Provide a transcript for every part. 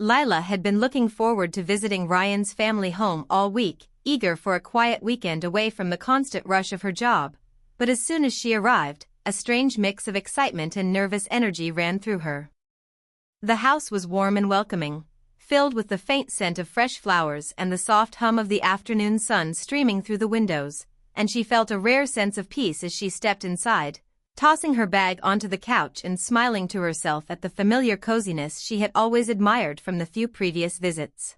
Lila had been looking forward to visiting Ryan's family home all week, eager for a quiet weekend away from the constant rush of her job, but as soon as she arrived, a strange mix of excitement and nervous energy ran through her. The house was warm and welcoming, filled with the faint scent of fresh flowers and the soft hum of the afternoon sun streaming through the windows, and she felt a rare sense of peace as she stepped inside, tossing her bag onto the couch and smiling to herself at the familiar coziness she had always admired from the few previous visits.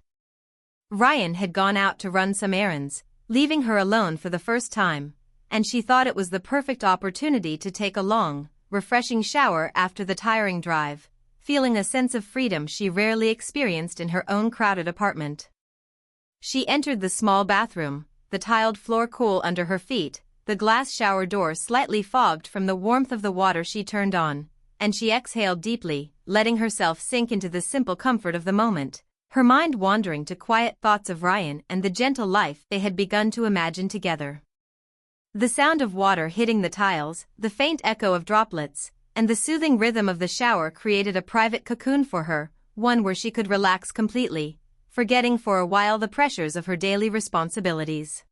Ryan had gone out to run some errands, leaving her alone for the first time, and she thought it was the perfect opportunity to take a long, refreshing shower after the tiring drive, feeling a sense of freedom she rarely experienced in her own crowded apartment. She entered the small bathroom, the tiled floor cool under her feet, the glass shower door slightly fogged from the warmth of the water she turned on, and she exhaled deeply, letting herself sink into the simple comfort of the moment, her mind wandering to quiet thoughts of Ryan and the gentle life they had begun to imagine together. The sound of water hitting the tiles, the faint echo of droplets, and the soothing rhythm of the shower created a private cocoon for her, one where she could relax completely, forgetting for a while the pressures of her daily responsibilities.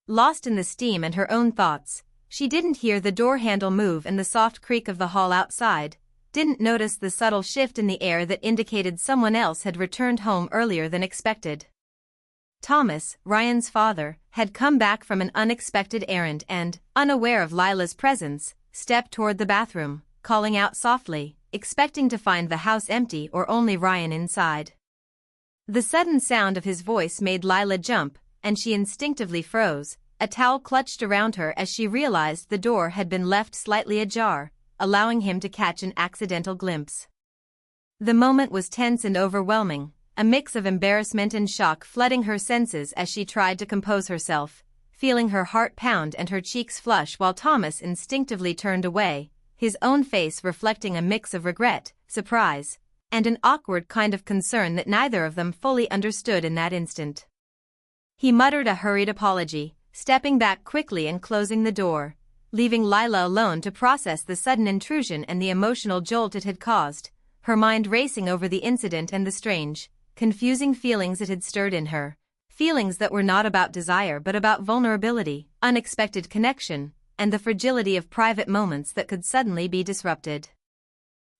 Lost in the steam and her own thoughts, she didn't hear the door handle move and the soft creak of the hall outside, didn't notice the subtle shift in the air that indicated someone else had returned home earlier than expected. Thomas, Ryan's father, had come back from an unexpected errand and, unaware of Lila's presence, stepped toward the bathroom, calling out softly, expecting to find the house empty or only Ryan inside. The sudden sound of his voice made Lila jump, and she instinctively froze, a towel clutched around her as she realized the door had been left slightly ajar, allowing him to catch an accidental glimpse. The moment was tense and overwhelming, a mix of embarrassment and shock flooding her senses as she tried to compose herself, feeling her heart pound and her cheeks flush while Thomas instinctively turned away, his own face reflecting a mix of regret, surprise, and an awkward kind of concern that neither of them fully understood in that instant. He muttered a hurried apology, stepping back quickly and closing the door, leaving Lila alone to process the sudden intrusion and the emotional jolt it had caused, her mind racing over the incident and the strange, confusing feelings it had stirred in her, feelings that were not about desire but about vulnerability, unexpected connection, and the fragility of private moments that could suddenly be disrupted.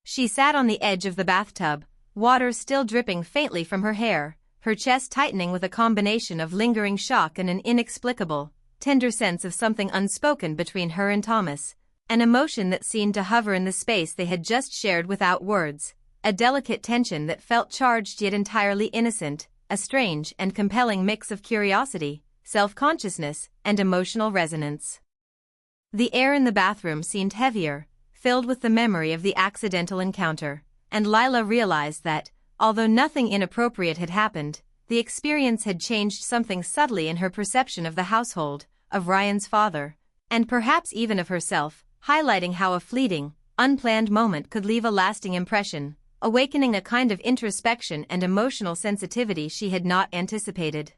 She sat on the edge of the bathtub, water still dripping faintly from her hair, her chest tightening with a combination of lingering shock and an inexplicable, tender sense of something unspoken between her and Thomas, an emotion that seemed to hover in the space they had just shared without words, a delicate tension that felt charged yet entirely innocent, a strange and compelling mix of curiosity, self-consciousness, and emotional resonance. The air in the bathroom seemed heavier, filled with the memory of the accidental encounter, and Lila realized that, although nothing inappropriate had happened, the experience had changed something subtly in her perception of the household, of Ryan's father, and perhaps even of herself, highlighting how a fleeting, unplanned moment could leave a lasting impression, awakening a kind of introspection and emotional sensitivity she had not anticipated.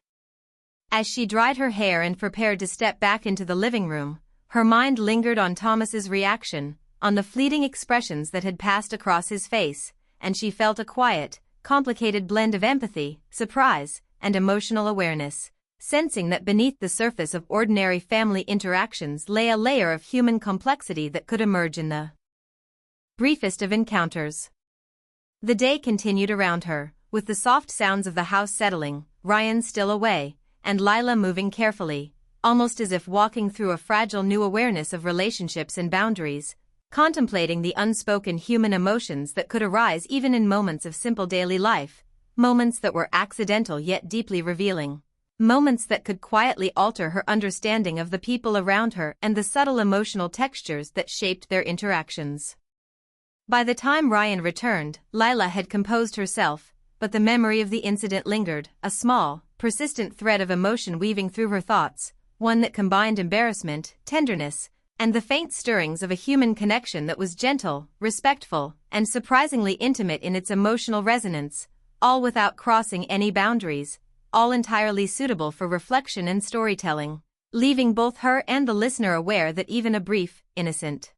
As she dried her hair and prepared to step back into the living room, her mind lingered on Thomas's reaction, on the fleeting expressions that had passed across his face, and she felt a quiet, complicated blend of empathy, surprise, and emotional awareness, sensing that beneath the surface of ordinary family interactions lay a layer of human complexity that could emerge in the briefest of encounters. The day continued around her, with the soft sounds of the house settling, Ryan still away, and Lila moving carefully, almost as if walking through a fragile new awareness of relationships and boundaries, contemplating the unspoken human emotions that could arise even in moments of simple daily life, moments that were accidental yet deeply revealing, moments that could quietly alter her understanding of the people around her and the subtle emotional textures that shaped their interactions. By the time Ryan returned, Lila had composed herself, but the memory of the incident lingered, a small, persistent thread of emotion weaving through her thoughts, one that combined embarrassment, tenderness, and the faint stirrings of a human connection that was gentle, respectful, and surprisingly intimate in its emotional resonance, all without crossing any boundaries, all entirely suitable for reflection and storytelling, leaving both her and the listener aware that even a brief, innocent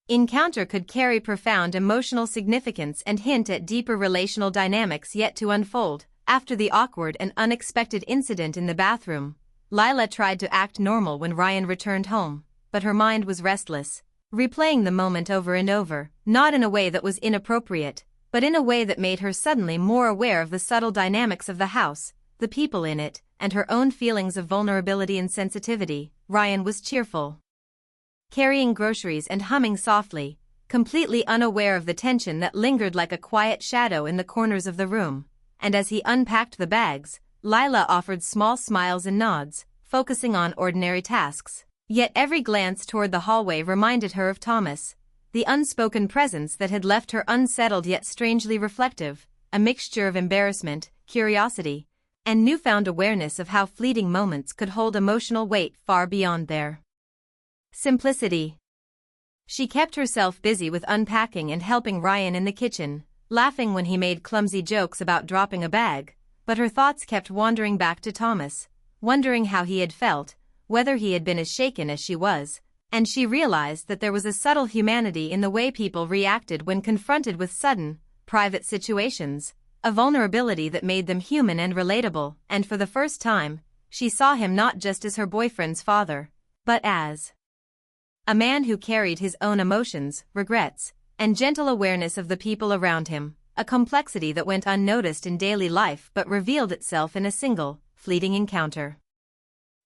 encounter could carry profound emotional significance and hint at deeper relational dynamics yet to unfold. After the awkward and unexpected incident in the bathroom, Lila tried to act normal when Ryan returned home, but her mind was restless, replaying the moment over and over, not in a way that was inappropriate, but in a way that made her suddenly more aware of the subtle dynamics of the house, the people in it, and her own feelings of vulnerability and sensitivity. Ryan was cheerful, carrying groceries and humming softly, completely unaware of the tension that lingered like a quiet shadow in the corners of the room. And as he unpacked the bags, Lila offered small smiles and nods, focusing on ordinary tasks. Yet every glance toward the hallway reminded her of Thomas, the unspoken presence that had left her unsettled yet strangely reflective, a mixture of embarrassment, curiosity, and newfound awareness of how fleeting moments could hold emotional weight far beyond their simplicity. She kept herself busy with unpacking and helping Ryan in the kitchen, laughing when he made clumsy jokes about dropping a bag, but her thoughts kept wandering back to Thomas, wondering how he had felt, whether he had been as shaken as she was, and she realized that there was a subtle humanity in the way people reacted when confronted with sudden, private situations, a vulnerability that made them human and relatable. And for the first time, she saw him not just as her boyfriend's father, but as a man who carried his own emotions, regrets, and gentle awareness of the people around him, a complexity that went unnoticed in daily life but revealed itself in a single, fleeting encounter.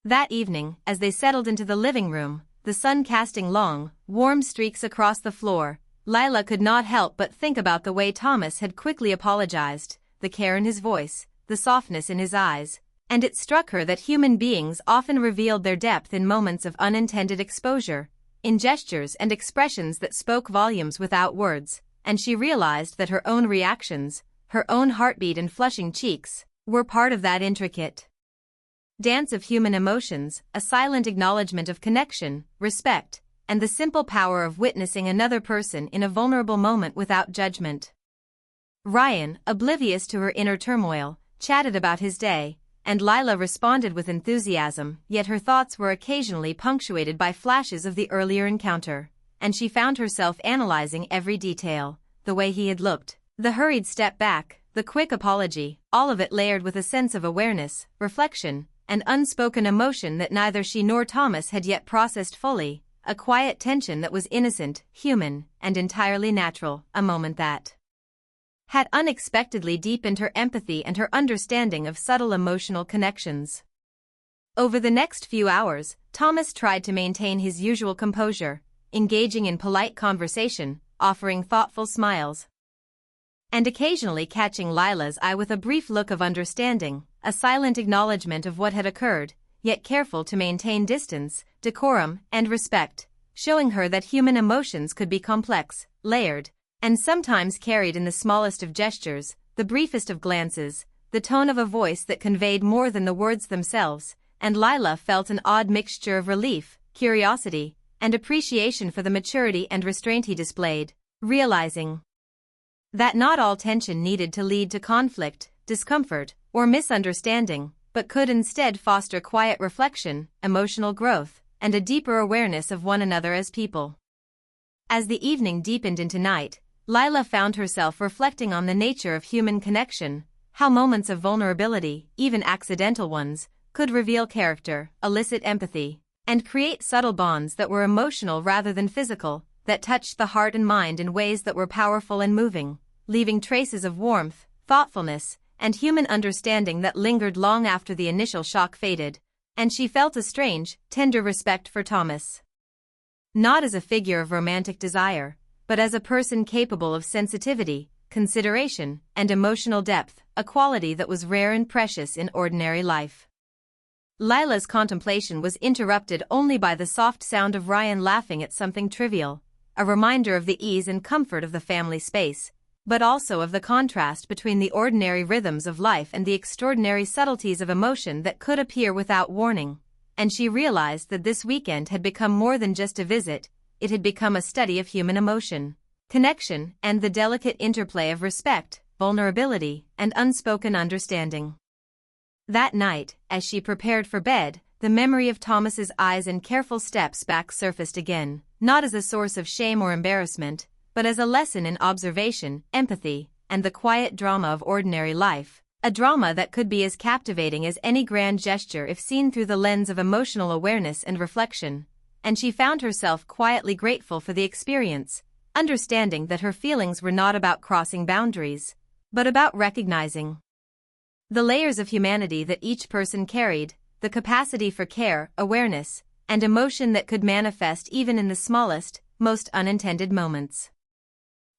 That evening, as they settled into the living room, the sun casting long, warm streaks across the floor, Lila could not help but think about the way Thomas had quickly apologized, the care in his voice, the softness in his eyes, and it struck her that human beings often revealed their depth in moments of unintended exposure, in gestures and expressions that spoke volumes without words, and she realized that her own reactions, her own heartbeat and flushing cheeks, were part of that intricate dance of human emotions, a silent acknowledgement of connection, respect, and the simple power of witnessing another person in a vulnerable moment without judgment. Ryan, oblivious to her inner turmoil, chatted about his day, and Lila responded with enthusiasm, yet her thoughts were occasionally punctuated by flashes of the earlier encounter, and she found herself analyzing every detail, the way he had looked, the hurried step back, the quick apology, all of it layered with a sense of awareness, reflection, and unspoken emotion that neither she nor Thomas had yet processed fully, a quiet tension that was innocent, human, and entirely natural, a moment that had unexpectedly deepened her empathy and her understanding of subtle emotional connections. Over the next few hours, Thomas tried to maintain his usual composure, engaging in polite conversation, offering thoughtful smiles, and occasionally catching Lila's eye with a brief look of understanding, a silent acknowledgement of what had occurred, yet careful to maintain distance, decorum, and respect, showing her that human emotions could be complex, layered, and sometimes carried in the smallest of gestures, the briefest of glances, the tone of a voice that conveyed more than the words themselves, and Lila felt an odd mixture of relief, curiosity, and appreciation for the maturity and restraint he displayed, realizing that not all tension needed to lead to conflict, discomfort, or misunderstanding, but could instead foster quiet reflection, emotional growth, and a deeper awareness of one another as people. As the evening deepened into night, Lila found herself reflecting on the nature of human connection, how moments of vulnerability, even accidental ones, could reveal character, elicit empathy, and create subtle bonds that were emotional rather than physical, that touched the heart and mind in ways that were powerful and moving, leaving traces of warmth, thoughtfulness, and human understanding that lingered long after the initial shock faded, and she felt a strange, tender respect for Thomas. Not as a figure of romantic desire, but as a person capable of sensitivity, consideration, and emotional depth, a quality that was rare and precious in ordinary life. Lila's contemplation was interrupted only by the soft sound of Ryan laughing at something trivial, a reminder of the ease and comfort of the family space, but also of the contrast between the ordinary rhythms of life and the extraordinary subtleties of emotion that could appear without warning, and she realized that this weekend had become more than just a visit, it had become a study of human emotion, connection, and the delicate interplay of respect, vulnerability, and unspoken understanding. That night, as she prepared for bed, the memory of Thomas's eyes and careful steps back surfaced again, not as a source of shame or embarrassment, but as a lesson in observation, empathy, and the quiet drama of ordinary life, a drama that could be as captivating as any grand gesture if seen through the lens of emotional awareness and reflection, and she found herself quietly grateful for the experience, understanding that her feelings were not about crossing boundaries, but about recognizing the layers of humanity that each person carried, the capacity for care, awareness, and emotion that could manifest even in the smallest, most unintended moments.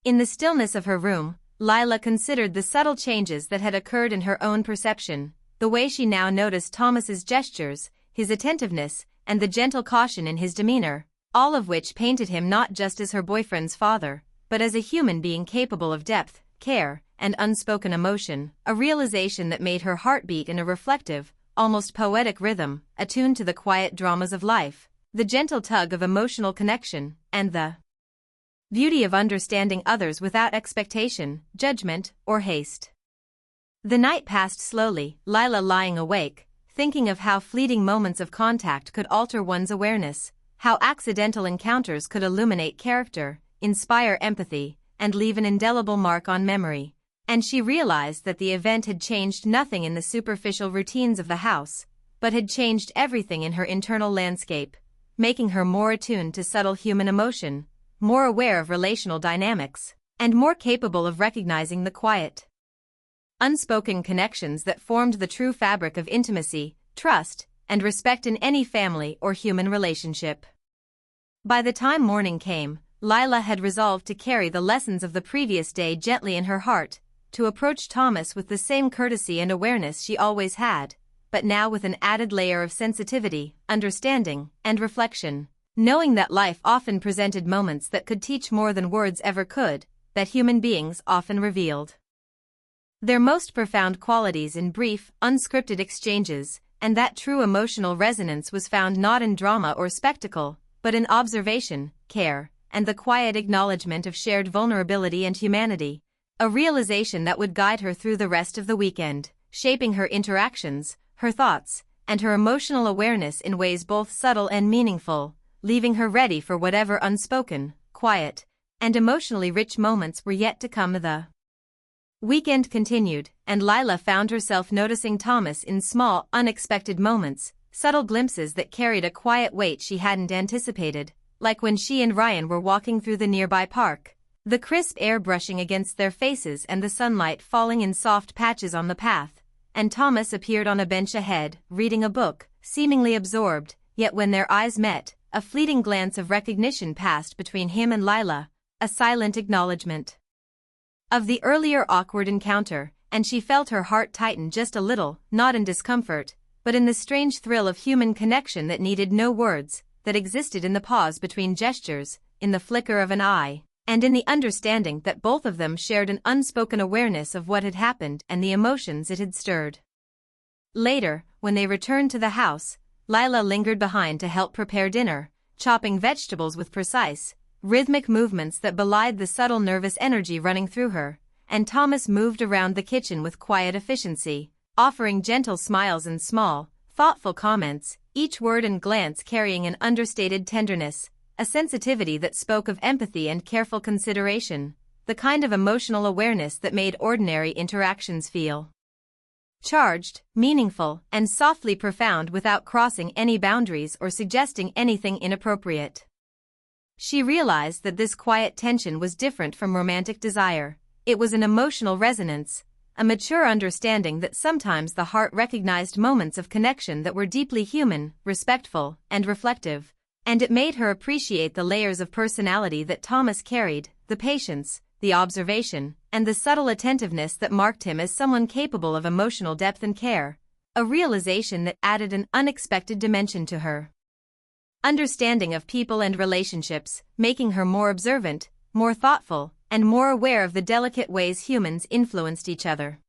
In the stillness of her room, Lila considered the subtle changes that had occurred in her own perception, the way she now noticed Thomas's gestures, his attentiveness, and the gentle caution in his demeanor, all of which painted him not just as her boyfriend's father, but as a human being capable of depth, care, and unspoken emotion, a realization that made her heart beat in a reflective, almost poetic rhythm, attuned to the quiet dramas of life, the gentle tug of emotional connection, and the beauty of understanding others without expectation, judgment, or haste. The night passed slowly, Lila lying awake, thinking of how fleeting moments of contact could alter one's awareness, how accidental encounters could illuminate character, inspire empathy, and leave an indelible mark on memory. And she realized that the event had changed nothing in the superficial routines of the house, but had changed everything in her internal landscape, making her more attuned to subtle human emotion, more aware of relational dynamics, and more capable of recognizing the quiet, unspoken connections that formed the true fabric of intimacy, trust, and respect in any family or human relationship. By the time morning came, Lila had resolved to carry the lessons of the previous day gently in her heart, to approach Thomas with the same courtesy and awareness she always had, but now with an added layer of sensitivity, understanding, and reflection, knowing that life often presented moments that could teach more than words ever could, that human beings often revealed their most profound qualities in brief, unscripted exchanges, and that true emotional resonance was found not in drama or spectacle, but in observation, care, and the quiet acknowledgement of shared vulnerability and humanity, a realization that would guide her through the rest of the weekend, shaping her interactions, her thoughts, and her emotional awareness in ways both subtle and meaningful, leaving her ready for whatever unspoken, quiet, and emotionally rich moments were yet to come. The weekend continued, and Lila found herself noticing Thomas in small, unexpected moments, subtle glimpses that carried a quiet weight she hadn't anticipated, like when she and Ryan were walking through the nearby park, the crisp air brushing against their faces and the sunlight falling in soft patches on the path, and Thomas appeared on a bench ahead, reading a book, seemingly absorbed, yet when their eyes met, a fleeting glance of recognition passed between him and Lila, a silent acknowledgement of the earlier awkward encounter, and she felt her heart tighten just a little, not in discomfort, but in the strange thrill of human connection that needed no words, that existed in the pause between gestures, in the flicker of an eye, and in the understanding that both of them shared an unspoken awareness of what had happened and the emotions it had stirred. Later, when they returned to the house, Lila lingered behind to help prepare dinner, chopping vegetables with precise, rhythmic movements that belied the subtle nervous energy running through her, and Thomas moved around the kitchen with quiet efficiency, offering gentle smiles and small, thoughtful comments, each word and glance carrying an understated tenderness, a sensitivity that spoke of empathy and careful consideration, the kind of emotional awareness that made ordinary interactions feel charged, meaningful, and softly profound without crossing any boundaries or suggesting anything inappropriate. She realized that this quiet tension was different from romantic desire. It was an emotional resonance, a mature understanding that sometimes the heart recognized moments of connection that were deeply human, respectful, and reflective, and it made her appreciate the layers of personality that Thomas carried, the patience, the observation, and the subtle attentiveness that marked him as someone capable of emotional depth and care, a realization that added an unexpected dimension to her understanding of people and relationships, making her more observant, more thoughtful, and more aware of the delicate ways humans influenced each other.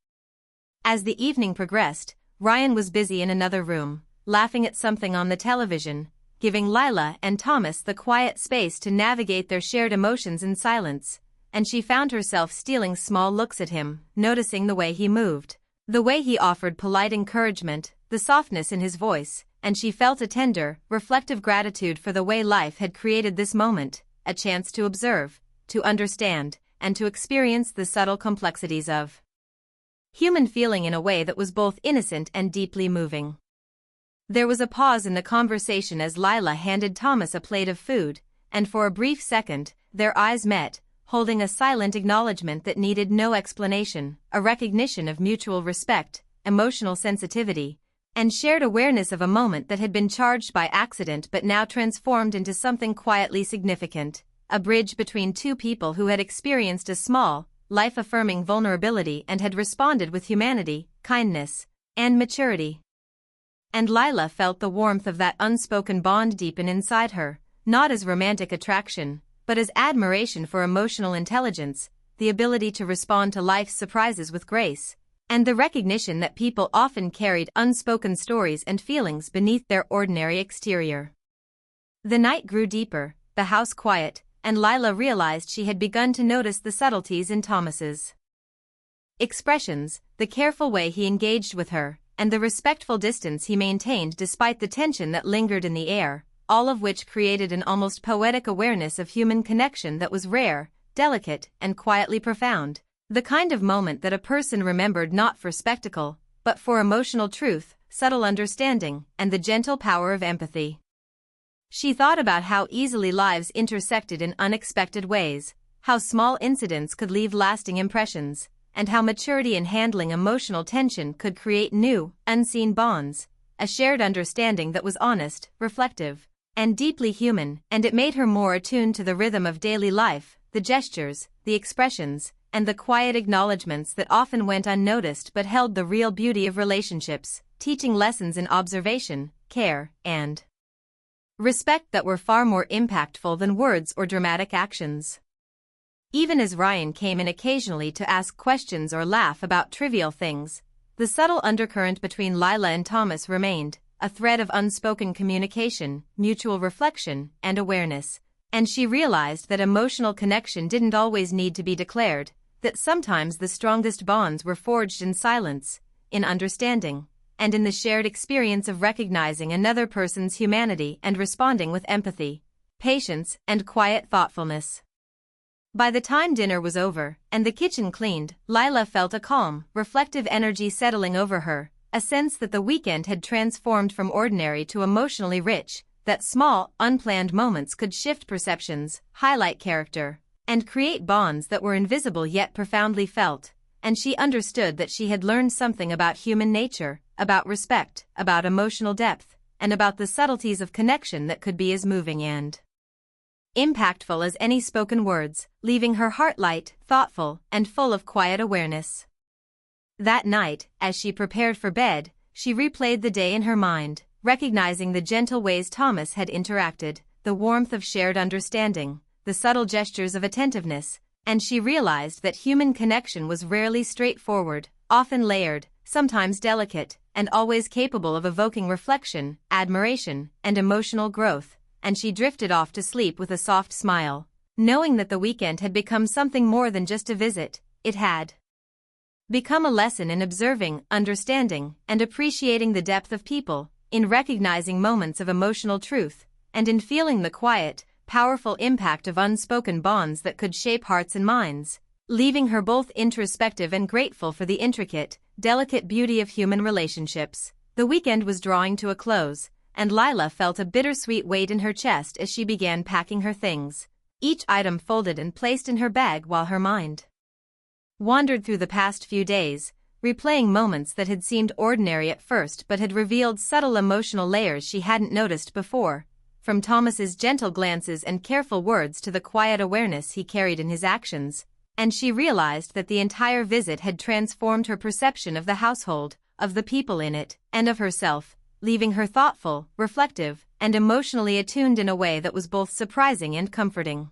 As the evening progressed, Ryan was busy in another room, laughing at something on the television, giving Lila and Thomas the quiet space to navigate their shared emotions in silence, and she found herself stealing small looks at him, noticing the way he moved, the way he offered polite encouragement, the softness in his voice, and she felt a tender, reflective gratitude for the way life had created this moment, a chance to observe, to understand, and to experience the subtle complexities of human feeling in a way that was both innocent and deeply moving. There was a pause in the conversation as Lila handed Thomas a plate of food, and for a brief second, their eyes met, holding a silent acknowledgement that needed no explanation, a recognition of mutual respect, emotional sensitivity, and shared awareness of a moment that had been charged by accident but now transformed into something quietly significant, a bridge between two people who had experienced a small, life-affirming vulnerability and had responded with humanity, kindness, and maturity. And Lila felt the warmth of that unspoken bond deepen inside her, not as romantic attraction, but as admiration for emotional intelligence, the ability to respond to life's surprises with grace, and the recognition that people often carried unspoken stories and feelings beneath their ordinary exterior. The night grew deeper, the house quiet, and Lila realized she had begun to notice the subtleties in Thomas's expressions, the careful way he engaged with her, and the respectful distance he maintained despite the tension that lingered in the air, all of which created an almost poetic awareness of human connection that was rare, delicate, and quietly profound, the kind of moment that a person remembered not for spectacle, but for emotional truth, subtle understanding, and the gentle power of empathy. She thought about how easily lives intersected in unexpected ways, how small incidents could leave lasting impressions, and how maturity in handling emotional tension could create new, unseen bonds, a shared understanding that was honest, reflective, and deeply human, and it made her more attuned to the rhythm of daily life, the gestures, the expressions, and the quiet acknowledgments that often went unnoticed but held the real beauty of relationships, teaching lessons in observation, care, and respect that were far more impactful than words or dramatic actions. Even as Ryan came in occasionally to ask questions or laugh about trivial things, the subtle undercurrent between Lila and Thomas remained, a thread of unspoken communication, mutual reflection, and awareness, and she realized that emotional connection didn't always need to be declared, that sometimes the strongest bonds were forged in silence, in understanding, and in the shared experience of recognizing another person's humanity and responding with empathy, patience, and quiet thoughtfulness. By the time dinner was over, and the kitchen cleaned, Lila felt a calm, reflective energy settling over her, a sense that the weekend had transformed from ordinary to emotionally rich, that small, unplanned moments could shift perceptions, highlight character, and create bonds that were invisible yet profoundly felt, and she understood that she had learned something about human nature, about respect, about emotional depth, and about the subtleties of connection that could be as moving and impactful as any spoken words, leaving her heart light, thoughtful, and full of quiet awareness. That night, as she prepared for bed, she replayed the day in her mind, recognizing the gentle ways Thomas had interacted, the warmth of shared understanding, the subtle gestures of attentiveness, and she realized that human connection was rarely straightforward, often layered, sometimes delicate, and always capable of evoking reflection, admiration, and emotional growth, and she drifted off to sleep with a soft smile, knowing that the weekend had become something more than just a visit. It had become a lesson in observing, understanding, and appreciating the depth of people, in recognizing moments of emotional truth, and in feeling the quiet, powerful impact of unspoken bonds that could shape hearts and minds, leaving her both introspective and grateful for the intricate, delicate beauty of human relationships. The weekend was drawing to a close, and Lila felt a bittersweet weight in her chest as she began packing her things, each item folded and placed in her bag while her mind wandered through the past few days, replaying moments that had seemed ordinary at first but had revealed subtle emotional layers she hadn't noticed before, from Thomas's gentle glances and careful words to the quiet awareness he carried in his actions, and she realized that the entire visit had transformed her perception of the household, of the people in it, and of herself, leaving her thoughtful, reflective, and emotionally attuned in a way that was both surprising and comforting.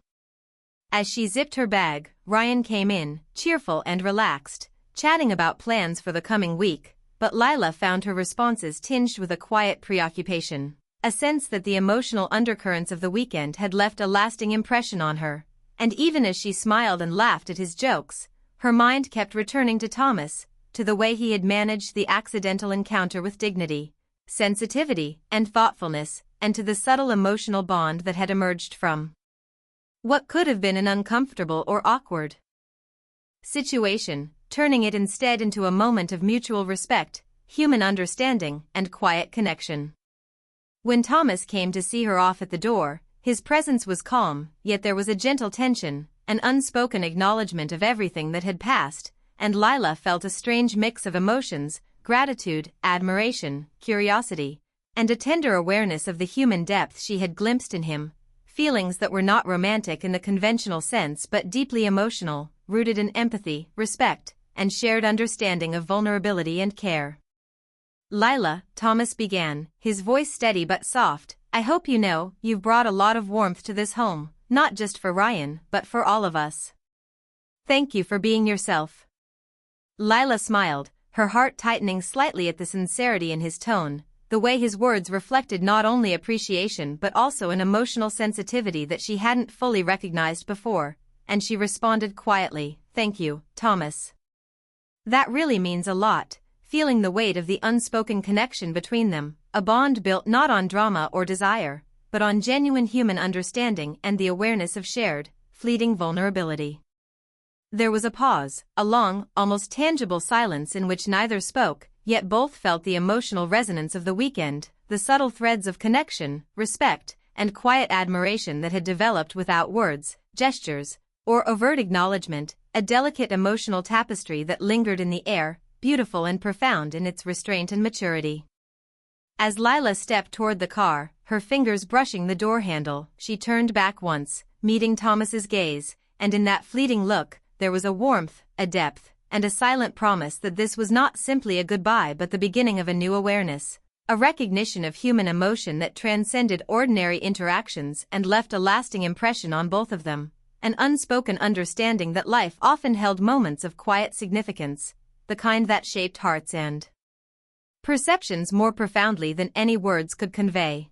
As she zipped her bag, Ryan came in, cheerful and relaxed, chatting about plans for the coming week, but Lila found her responses tinged with a quiet preoccupation, a sense that the emotional undercurrents of the weekend had left a lasting impression on her, and even as she smiled and laughed at his jokes, her mind kept returning to Thomas, to the way he had managed the accidental encounter with dignity, sensitivity, and thoughtfulness, and to the subtle emotional bond that had emerged from what could have been an uncomfortable or awkward situation, turning it instead into a moment of mutual respect, human understanding, and quiet connection. When Thomas came to see her off at the door, his presence was calm, yet there was a gentle tension, an unspoken acknowledgement of everything that had passed, and Lila felt a strange mix of emotions, gratitude, admiration, curiosity, and a tender awareness of the human depth she had glimpsed in him, feelings that were not romantic in the conventional sense but deeply emotional, rooted in empathy, respect, and shared understanding of vulnerability and care. Lila, Thomas began, his voice steady but soft, I hope you know, you've brought a lot of warmth to this home, not just for Ryan, but for all of us. Thank you for being yourself. Lila smiled, her heart tightening slightly at the sincerity in his tone, the way his words reflected not only appreciation but also an emotional sensitivity that she hadn't fully recognized before, and she responded quietly, Thank you, Thomas. That really means a lot, feeling the weight of the unspoken connection between them, a bond built not on drama or desire, but on genuine human understanding and the awareness of shared, fleeting vulnerability. There was a pause, a long, almost tangible silence in which neither spoke, yet both felt the emotional resonance of the weekend, the subtle threads of connection, respect, and quiet admiration that had developed without words, gestures, or overt acknowledgement, a delicate emotional tapestry that lingered in the air, beautiful and profound in its restraint and maturity. As Lila stepped toward the car, her fingers brushing the door handle, she turned back once, meeting Thomas's gaze, and in that fleeting look, there was a warmth, a depth, and a silent promise that this was not simply a goodbye but the beginning of a new awareness, a recognition of human emotion that transcended ordinary interactions and left a lasting impression on both of them, an unspoken understanding that life often held moments of quiet significance, the kind that shaped hearts and perceptions more profoundly than any words could convey.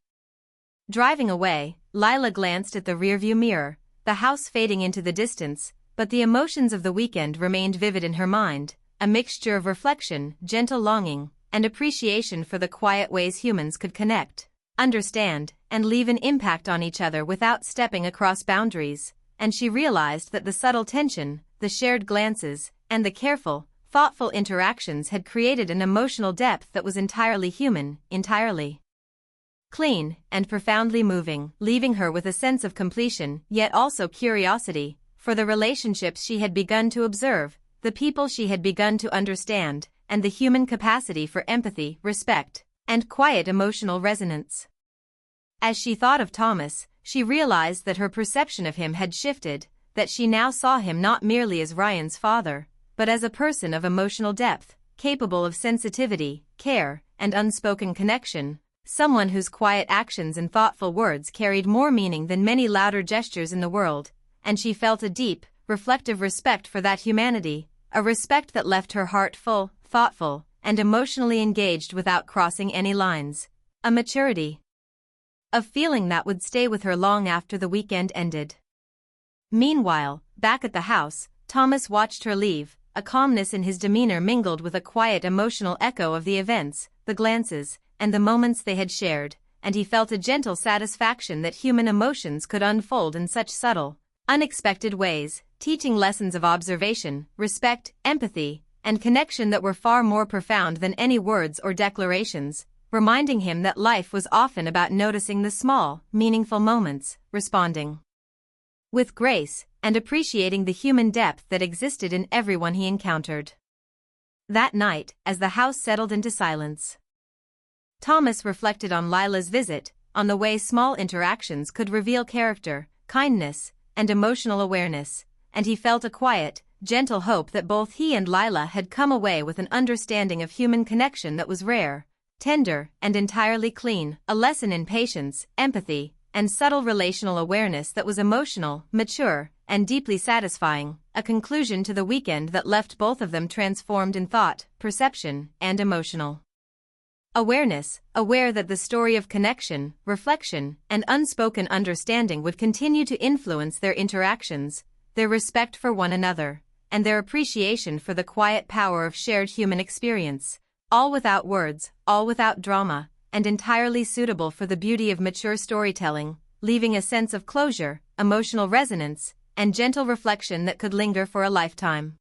Driving away, Lila glanced at the rearview mirror, the house fading into the distance, but the emotions of the weekend remained vivid in her mind, a mixture of reflection, gentle longing, and appreciation for the quiet ways humans could connect, understand, and leave an impact on each other without stepping across boundaries, and she realized that the subtle tension, the shared glances, and the careful, thoughtful interactions had created an emotional depth that was entirely human, entirely clean, and profoundly moving, leaving her with a sense of completion, yet also curiosity, for the relationships she had begun to observe, the people she had begun to understand, and the human capacity for empathy, respect, and quiet emotional resonance. As she thought of Thomas, she realized that her perception of him had shifted, that she now saw him not merely as Ryan's father, but as a person of emotional depth, capable of sensitivity, care, and unspoken connection, someone whose quiet actions and thoughtful words carried more meaning than many louder gestures in the world, and she felt a deep, reflective respect for that humanity, a respect that left her heart full, thoughtful, and emotionally engaged without crossing any lines, a maturity, a feeling that would stay with her long after the weekend ended. Meanwhile, back at the house, Thomas watched her leave, a calmness in his demeanor mingled with a quiet emotional echo of the events, the glances, and the moments they had shared, and he felt a gentle satisfaction that human emotions could unfold in such subtle, unexpected ways, teaching lessons of observation, respect, empathy, and connection that were far more profound than any words or declarations, reminding him that life was often about noticing the small, meaningful moments, responding with grace, and appreciating the human depth that existed in everyone he encountered. That night, as the house settled into silence, Thomas reflected on Lila's visit, on the way small interactions could reveal character, kindness, and emotional awareness, and he felt a quiet, gentle hope that both he and Lila had come away with an understanding of human connection that was rare, tender, and entirely clean, a lesson in patience, empathy, and subtle relational awareness that was emotional, mature, and deeply satisfying, a conclusion to the weekend that left both of them transformed in thought, perception, and emotional awareness, aware that the story of connection, reflection, and unspoken understanding would continue to influence their interactions, their respect for one another, and their appreciation for the quiet power of shared human experience, all without words, all without drama, and entirely suitable for the beauty of mature storytelling, leaving a sense of closure, emotional resonance, and gentle reflection that could linger for a lifetime.